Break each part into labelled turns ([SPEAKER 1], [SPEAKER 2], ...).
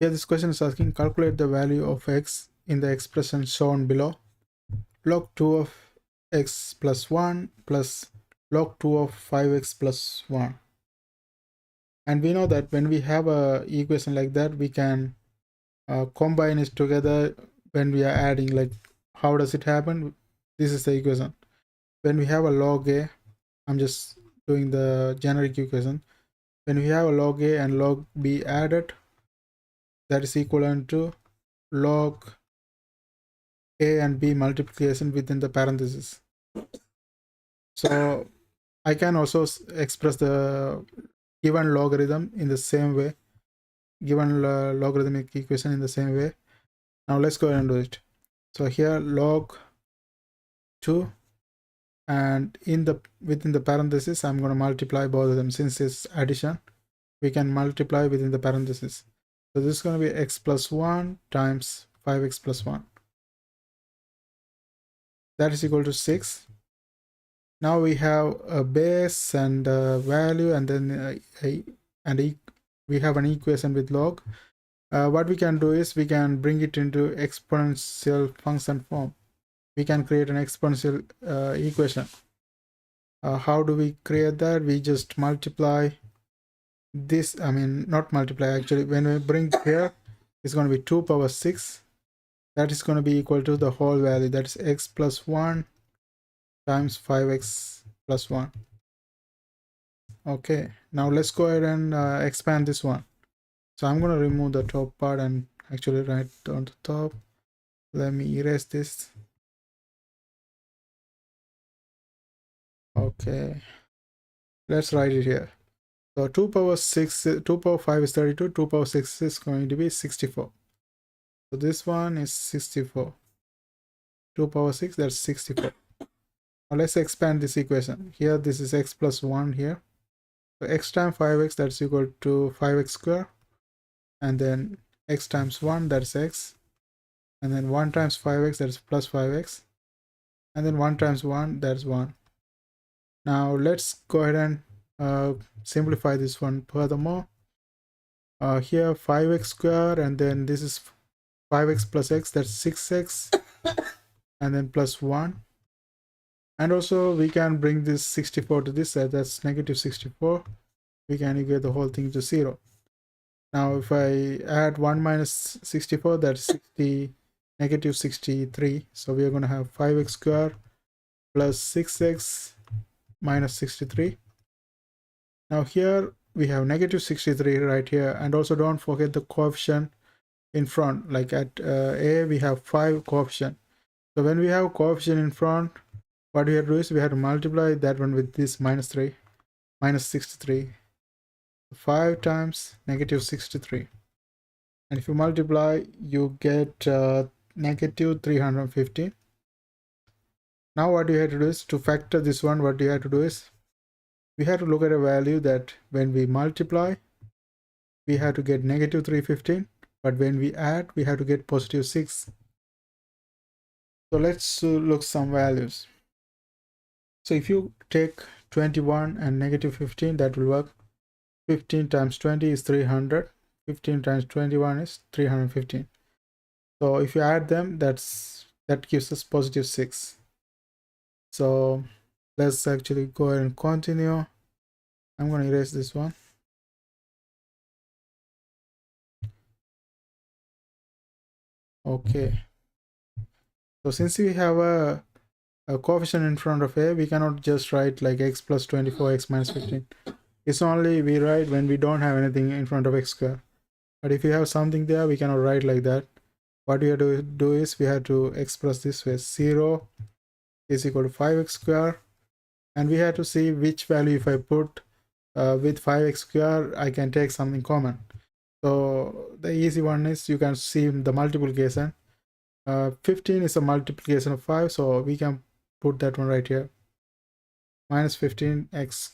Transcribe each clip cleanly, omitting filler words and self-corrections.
[SPEAKER 1] Here this question is asking, calculate the value of x in the expression shown below. Log 2 of x plus 1 plus log 2 of 5x plus 1. And we know that when we have a equation like that, we can combine it together when we are adding. Like, how does it happen? This is the equation. When we have a log a, I'm just doing the generic equation. When we have a log a and log b added, that is equivalent to log a and b multiplication within the parentheses. So I can also express the given logarithm in the same way, given logarithmic equation in the same way. Now let's go ahead and do it. So here log 2, and within the parentheses I'm going to multiply both of them. Since it's addition, we can multiply within the parentheses. So this is going to be x plus 1 times 5x plus 1. That is equal to 6. Now we have a base and a value, and then we have an equation with log. What we can do is we can bring it into exponential function form. We can create an exponential equation. How do we create that? We just multiply this. I mean, not multiply actually. When we bring here, it's going to be 2 power 6. That is going to be equal to the whole value. That is x plus 1 times 5x plus 1. Okay, now let's go ahead and expand this one. So I'm going to remove the top part and actually write on the top. Let me erase this. Okay, let's write it here. So 2 power 5 is 32, 2 power 6 is going to be 64. So this one is 64. 2 power 6, that's 64. Now let's expand this equation. Here this is x plus 1 here. So x times 5x, that's equal to 5x square. And then x times 1, that's x. And then 1 times 5x, that's plus 5x. And then 1 times 1, that's 1. Now let's go ahead and simplify this one furthermore. Here 5x square, and then this is 5x plus x, that's 6x. And then plus 1. And also we can bring this 64 to this side, that's negative 64. We can equate the whole thing to 0. Now if I add 1 minus 64, that's negative 63. So we are going to have 5x square plus 6x minus 63. Now here we have negative 63 right here, and also don't forget the coefficient in front. Like at a we have 5 coefficient. So when we have coefficient in front, what we have to do is we have to multiply that one with this minus 3, minus 63. 5 times negative 63. And if you multiply, you get negative 350. Now what you have to do is to factor this one, what you have to do is we have to look at a value that when we multiply, we have to get negative 315. But when we add, we have to get positive 6. So let's look some values. So if you take 21 and negative 15, that will work. 15 times 20 is 300. 15 times 21 is 315. So if you add them, that gives us positive 6. So let's actually go ahead and continue. I'm going to erase this one. Okay. So since we have a coefficient in front of a, we cannot just write like x plus 24, x minus 15. It's only we write when we don't have anything in front of x square. But if you have something there, we cannot write like that. What we have to do is we have to express this way. 0 is equal to 5x square. And we have to see which value if I put with 5x square, I can take something common. So the easy one is you can see the multiplication. 15 is a multiplication of 5, so we can put that one right here. Minus 15x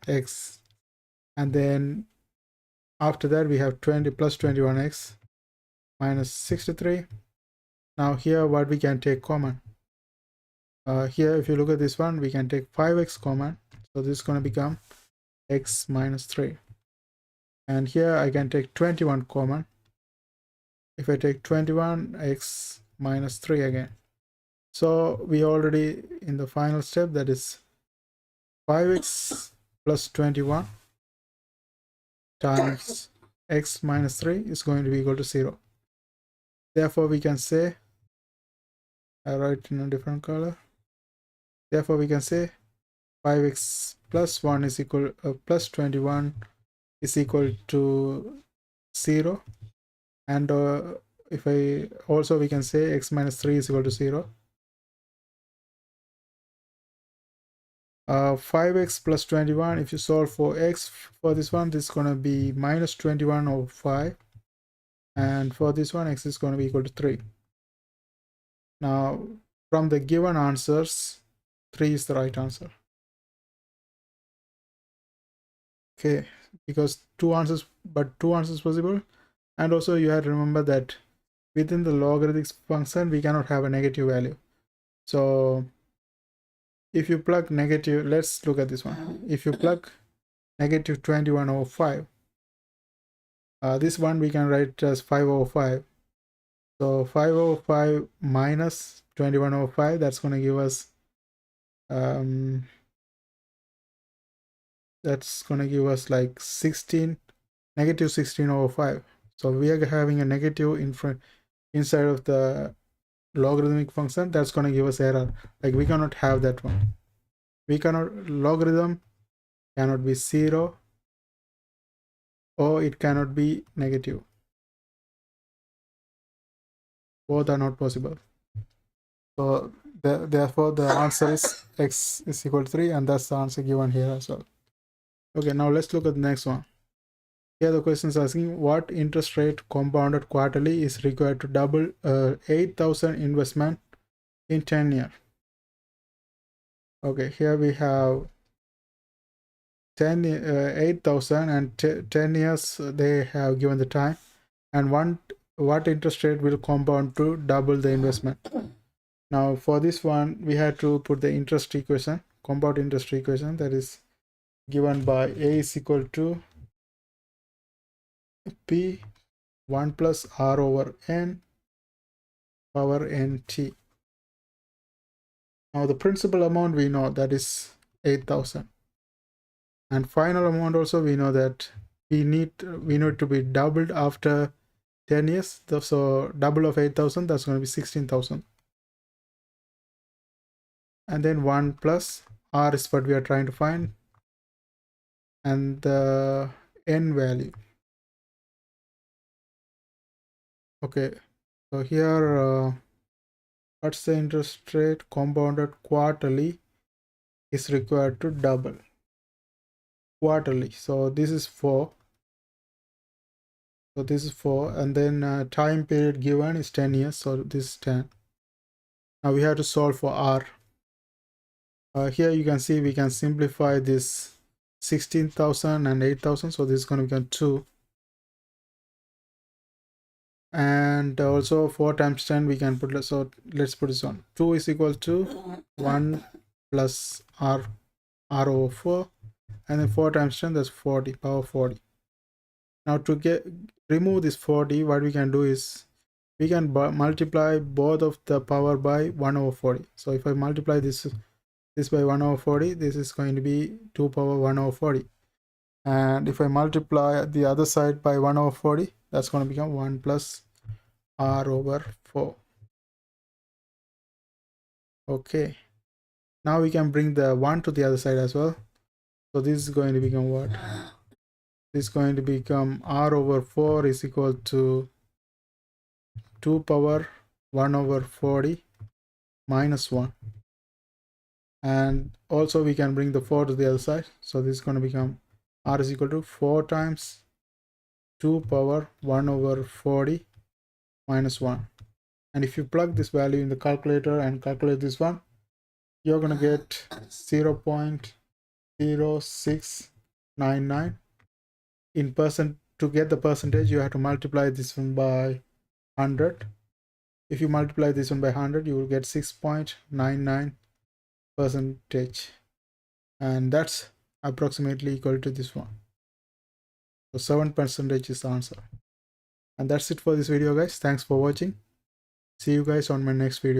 [SPEAKER 1] x, and then after that we have 20 plus 21x minus 63. Now here what we can take common. Here if you look at this one, we can take 5x common. So this is going to become x minus 3. and here I can take 21 common. If I take 21, x minus 3 again. So we already in the final step, that is 5x plus 21 times x minus 3 is going to be equal to 0. Therefore we can say, I write in a different color. Therefore we can say 5x plus 1 is equal plus 21 is equal to 0, and if I also we can say x minus 3 is equal to 0. 5x plus 21, if you solve for x for this one, this is going to be minus 21 over 5, and for this one x is going to be equal to 3. Now from the given answers, 3 is the right answer. Okay, because two answers possible, and also you have to remember that within the logarithmic function we cannot have a negative value. So if you plug negative, let's look at this one. If you plug negative 21 over 5, this one we can write as 5 over 5. So 5 over 5 minus 21 over 5, that's going to give us like 16, negative 16 over 5. So we are having a negative in front inside of the logarithmic function. That's going to give us error. Like we cannot have that one. We cannot, logarithm cannot be 0, or it cannot be negative. Both are not possible. So therefore the answer is x is equal to 3, and that's the answer given here as well. Okay, now let's look at the next one. Here the question is asking what interest rate compounded quarterly is required to double 8,000 investment in 10 years. Okay, here we have 8,000 and 10 years they have given the time, and what interest rate will compound to double the investment. Now for this one we had to put the interest equation, compound interest equation, that is given by a is equal to p 1 plus r over n power nt. Now the principal amount we know, that is 8,000, and final amount also we know that we need to be doubled after 10 years. So double of 8,000, that's going to be 16,000, and then 1 plus r is what we are trying to find, and the n value. Okay, so here what's the interest rate compounded quarterly is required to double quarterly. So this is 4. So this is 4, and then time period given is 10 years, so this is 10. Now we have to solve for r. Here you can see we can simplify this 16,000 and 8,000, so this is going to become 2. And also 4 times 10 we can put, so let's put this on. 2 is equal to 1 plus r over 4, and then 4 times 10, that's 40, power 40. Now to remove this 40, what we can do is we can multiply both of the power by 1 over 40. So if I multiply this by 1 over 40, this is going to be 2 power 1 over 40. And if I multiply the other side by 1 over 40, that's going to become 1 plus r over 4. Okay, now we can bring the 1 to the other side as well. So this is going to become what? This is going to become r over 4 is equal to 2 power 1 over 40 minus 1. And also we can bring the 4 to the other side. So this is going to become r is equal to 4 times 2 power 1 over 40 minus 1. And if you plug this value in the calculator and calculate this one, you're going to get 0.0699 in percent. To get the percentage, you have to multiply this one by 100. If you multiply this one by 100, you will get 6.99%, and that's approximately equal to this one. So 7% is the answer. And that's it for this video, guys. Thanks for watching. See you guys on my next video.